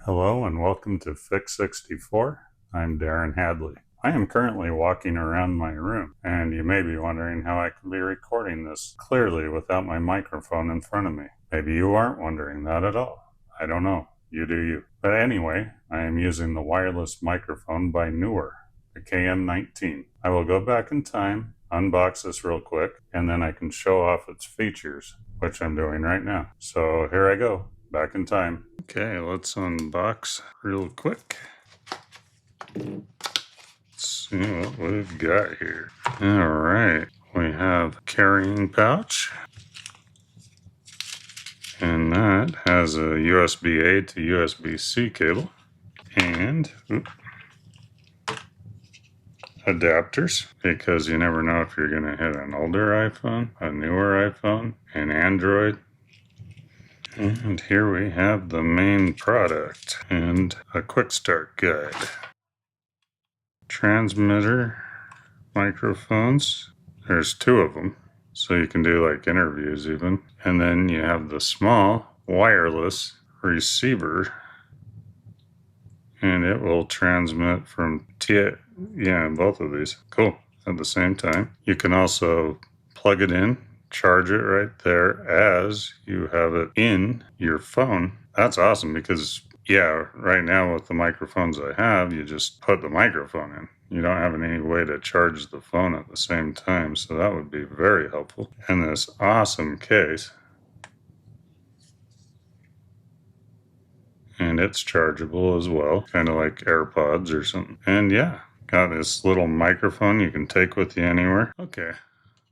Hello and welcome to Fix 64. I'm Darren Hadley. I am currently walking around my room, and you may be wondering how I can be recording this clearly without my microphone in front of me. Maybe you aren't wondering that at all. I don't know. You do you. But anyway, I am using the wireless microphone by Neewer, the KM19. I will go back in time, unbox this real quick, and then I can show off its features, which I'm doing right now. So here I go. Back in time. Okay, let's unbox real quick. Let's see what we've got here. All right, we have carrying pouch, and that has a USB-A to USB-C cable, and adapters, because you never know if you're going to hit an older iPhone, a newer iPhone, an Android. And here we have the main product and a quick start guide. Transmitter microphones. There's two of them, so you can do like interviews even. And then you have the small wireless receiver, and it will transmit from both of these. Cool. At the same time, you can also plug it in, charge it right there as you have it in your phone. That's awesome because right now with the microphones I have, you just put the microphone in. You don't have any way to charge the phone at the same time, so that would be very helpful. And this awesome case, and it's chargeable as well, kind of like AirPods or something. And yeah, got this little microphone you can take with you anywhere. Okay,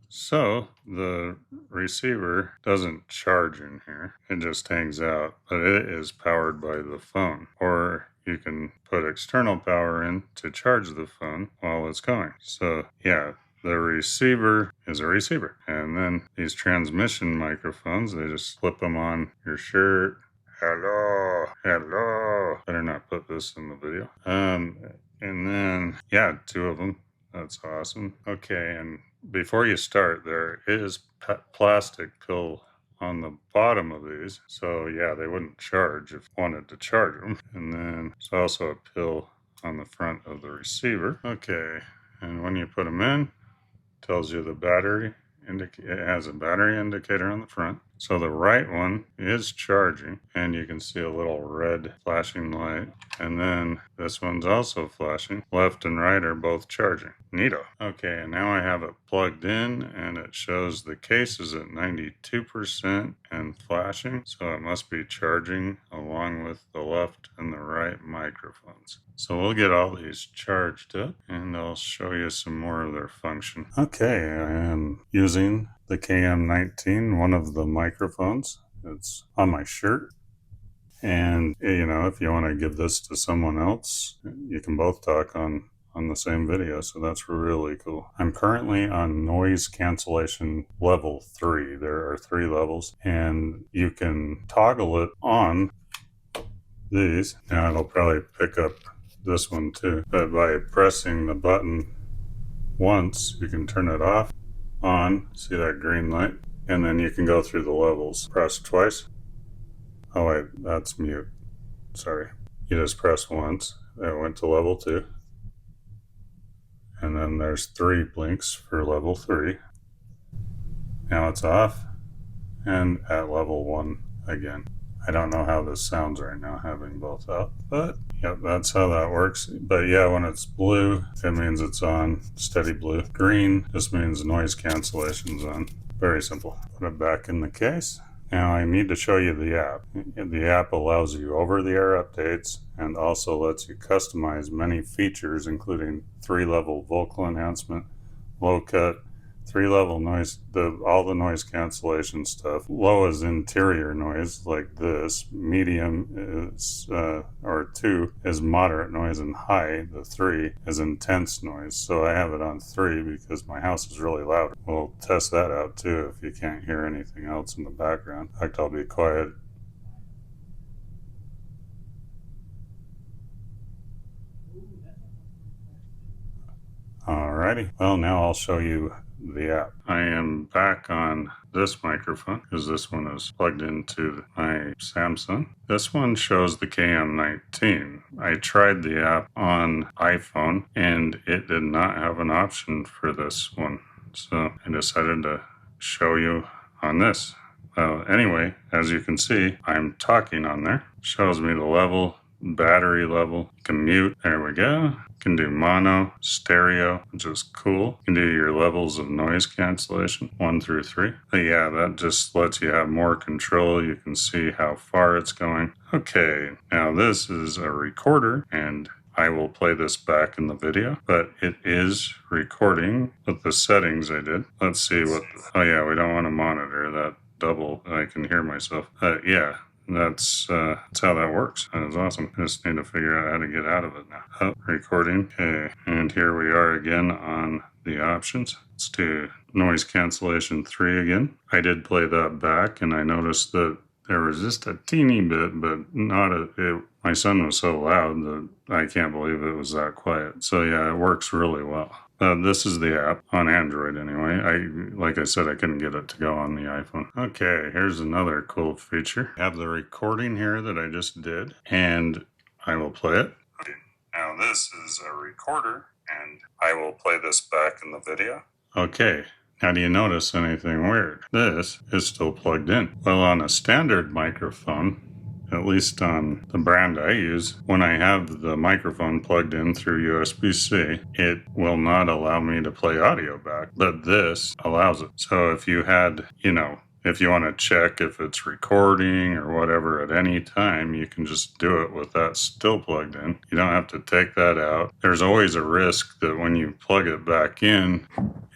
so the receiver doesn't charge in here, it just hangs out, but it is powered by the phone. Or you can put external power in to charge the phone while it's going. So yeah, the receiver is a receiver. And then these transmission microphones, they just slip them on your shirt. Hello, hello. Better not put this in the video. And then, two of them. That's awesome. Okay, and before you start, there is plastic pill on the bottom of these, so yeah, they wouldn't charge if you wanted to charge them. And then there's also a pill on the front of the receiver. Okay, and when you put them in, it tells you the battery. It has a battery indicator on the front. So the right one is charging, and you can see a little red flashing light. And then this one's also flashing. Left and right are both charging. Neato. Okay, and now I have it plugged in, and it shows the case is at 92% and flashing. So it must be charging along with the left and the right microphones. So we'll get all these charged up, and I'll show you some more of their function. Okay, I am using the KM19, one of the microphones. It's on my shirt. And, if you want to give this to someone else, you can both talk on the same video, so that's really cool. I'm currently on noise cancellation level 3. There are 3 levels, and you can toggle it on these. Now it'll probably pick up this one too, but by pressing the button once, you can turn it off, on, see that green light, and then you can go through the levels. Press twice. Oh wait, that's mute. Sorry. You just press once, it went to level 2. And then there's 3 blinks for level 3. Now it's off, and at level 1 again. I don't know how this sounds right now having both up, but yep, that's how that works. But yeah, when it's blue, it means it's on, steady blue. Green just means noise cancellation's on. Very simple. Put it back in the case. Now I need to show you the app. The app allows you over-the-air updates and also lets you customize many features, including 3-level vocal enhancement, low cut, 3-level noise, all the noise cancellation stuff. Low is interior noise like this, medium is, or 2 is moderate noise, and high, the 3, is intense noise. So I have it on 3 because my house is really loud. We'll test that out too if you can't hear anything else in the background. In fact, I'll be quiet. Alrighty, well now I'll show you the app. I am back on this microphone because this one is plugged into my Samsung. This one shows the KM19. I tried the app on iPhone and it did not have an option for this one. So I decided to show you on this. Anyway, as you can see, I'm talking on there. Shows me the level, battery level, can mute. There we go. Can do mono, stereo, which is cool. You can do your levels of noise cancellation, 1 through 3. But yeah, that just lets you have more control. You can see how far it's going. Okay, now this is a recorder, and I will play this back in the video, but it is recording with the settings I did. Let's see what, oh yeah, we don't want to monitor that double. I can hear myself. Yeah, that's how that works. That is awesome. I just need to figure out how to get out of it now. Oh, recording. Okay, and here we are again on the options. Let's do noise cancellation 3 again. I did play that back, and I noticed that there was just a teeny bit, but not my son was so loud that I can't believe it was that quiet. So yeah, it works really well. This is the app on Android anyway. Like I said, I couldn't get it to go on the iPhone. Okay, here's another cool feature. I have the recording here that I just did, and I will play it. Okay, now this is a recorder, and I will play this back in the video. Okay, now do you notice anything weird? This is still plugged in. Well, on a standard microphone, at least on the brand I use, when I have the microphone plugged in through USB-C, it will not allow me to play audio back, but this allows it. So if you had, if you want to check if it's recording or whatever at any time, you can just do it with that still plugged in. You don't have to take that out. There's always a risk that when you plug it back in,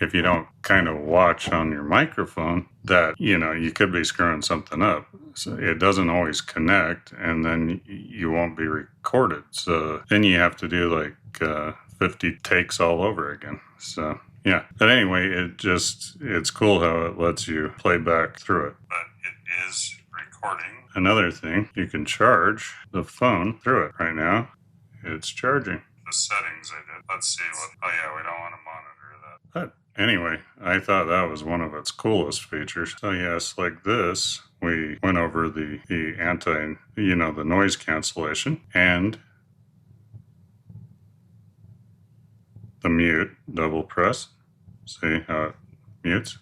if you don't kind of watch on your microphone, that, you could be screwing something up. So it doesn't always connect, and then you won't be recorded. So then you have to do like 50 takes all over again. So yeah, but anyway, it's cool how it lets you play back through it. But it is recording. Another thing, you can charge the phone through it. Right now, it's charging. The settings I did. Let's see what, oh yeah, we don't want to monitor that. But anyway, I thought that was one of its coolest features. So yes, like this, we went over the the noise cancellation and the mute, double press. See how it mutes?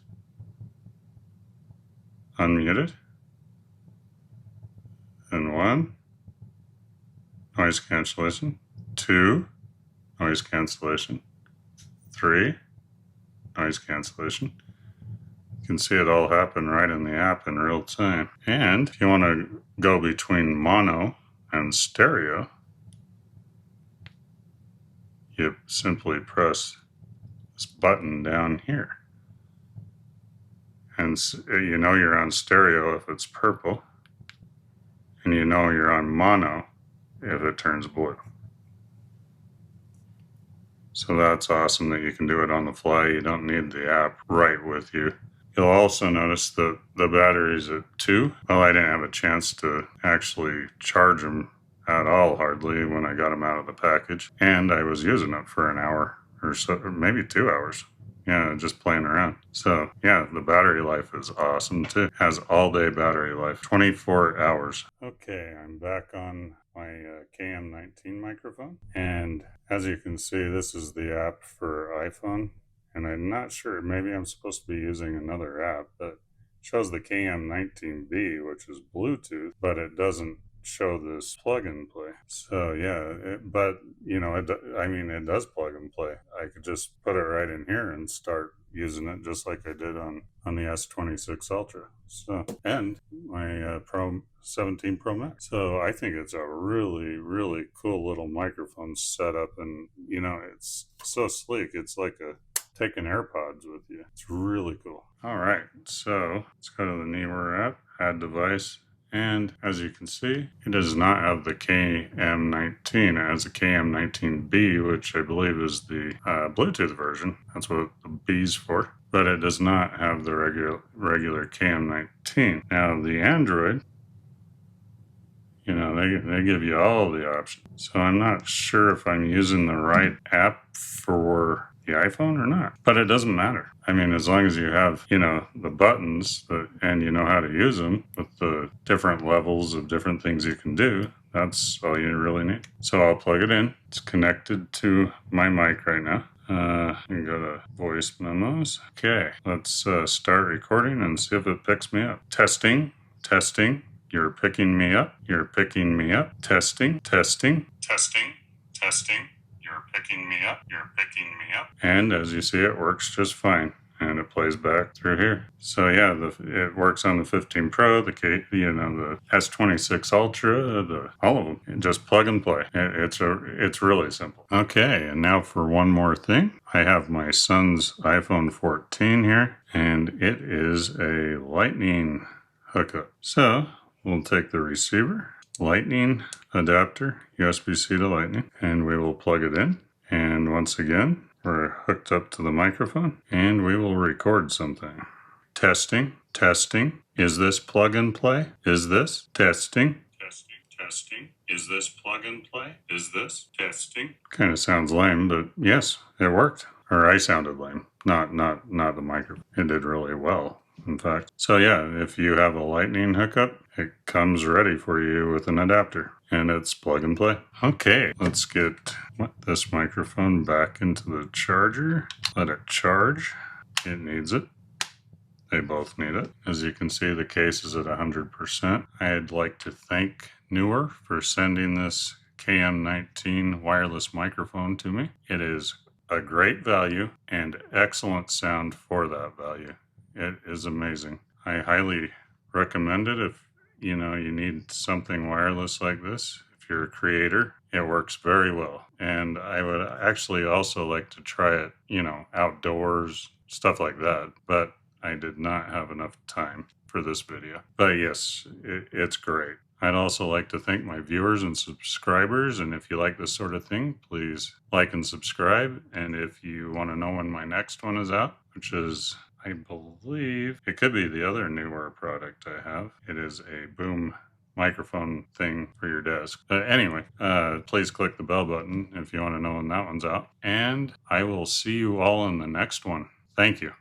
Unmuted. And 1, noise cancellation. 2, noise cancellation. 3, noise cancellation. You can see it all happen right in the app in real time. And if you want to go between mono and stereo, you simply press this button down here. And you know you're on stereo if it's purple, and you know you're on mono if it turns blue. So that's awesome that you can do it on the fly. You don't need the app right with you. You'll also notice that the battery's at 2. Well, I didn't have a chance to actually charge them at all hardly when I got them out of the package. And I was using it for an hour or so, or maybe 2 hours. Yeah, just playing around. So yeah, the battery life is awesome too. Has all day battery life, 24 hours. Okay, I'm back on my KM19 microphone. And as you can see, this is the app for iPhone. And I'm not sure, maybe I'm supposed to be using another app, but it shows the KM19B, which is Bluetooth, but it doesn't show this plug and play. So yeah, it does plug and play. I could just put it right in here and start using it just like I did on the S26 Ultra. So, and my Pro 17 Pro Max. So I think it's a really, really cool little microphone setup, and it's so sleek. It's like taking AirPods with you. It's really cool. All right, so let's go to the Neewer app, add device. And as you can see, it does not have the KM19. It has the KM19B, which I believe is the Bluetooth version. That's what the B's for. But it does not have the regular KM19. Now, the Android, they give you all the options. So I'm not sure if I'm using the right app for the iPhone or not. But it doesn't matter. I mean, as long as you have, the buttons and you know how to use them with the different levels of different things you can do, that's all you really need. So I'll plug it in. It's connected to my mic right now. You go to voice memos. Okay, let's start recording and see if it picks me up. Testing, testing. You're picking me up. You're picking me up. Testing, testing, testing, testing. You're picking me up. You're picking me up. And as you see, it works just fine. And it plays back through here. So yeah, it works on the 15 Pro, the the S26 Ultra, all of them. Just plug and play. It's really simple. Okay, and now for one more thing, I have my son's iPhone 14 here, and it is a Lightning hookup. So we'll take the receiver, Lightning adapter, USB-C to Lightning, and we will plug it in. And once again, we're hooked up to the microphone, and we will record something. Testing, testing. Is this plug and play? Is this testing? Testing, testing. Is this plug and play? Is this testing? Kind of sounds lame, but yes, it worked. Or I sounded lame. Not the microphone. It did really well, in fact. So yeah, if you have a Lightning hookup, it comes ready for you with an adapter, and it's plug and play. Okay, let's get this microphone back into the charger. Let it charge. It needs it. They both need it. As you can see, the case is at 100%. I'd like to thank Neewer for sending this KM19 wireless microphone to me. It is a great value and excellent sound for that value. It is amazing. I highly recommend it if you need something wireless like this. If you're a creator, it works very well. And I would actually also like to try it, outdoors, stuff like that. But I did not have enough time for this video. But yes, it's great. I'd also like to thank my viewers and subscribers. And if you like this sort of thing, please like and subscribe. And if you want to know when my next one is out, which is, I believe, it could be the other newer product I have. It is a boom microphone thing for your desk. But anyway, please click the bell button if you want to know when that one's out. And I will see you all in the next one. Thank you.